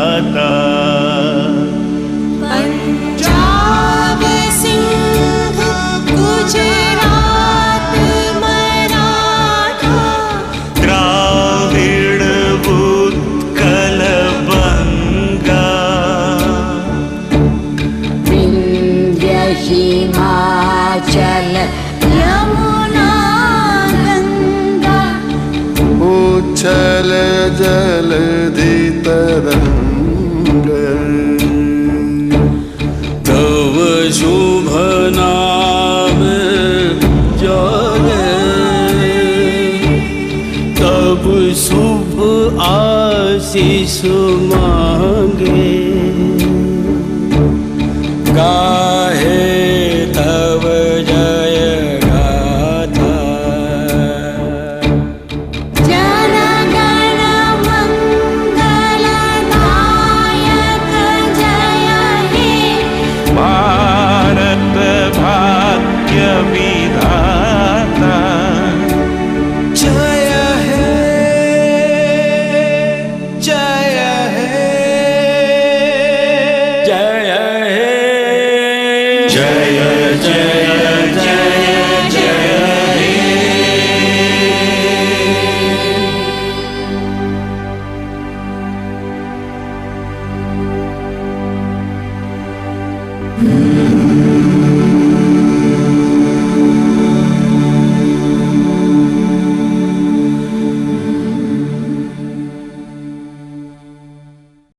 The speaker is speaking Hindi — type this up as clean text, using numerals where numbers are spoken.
गाता। पंजाब सिंध गुजरात मराठा, द्राविड़ उत्कल बंगा, विंध्य हिमाचल यमुना गंगा, उच्छल जलधि तरंग, तव शुभ नाम जाने, तब शुभ आशीष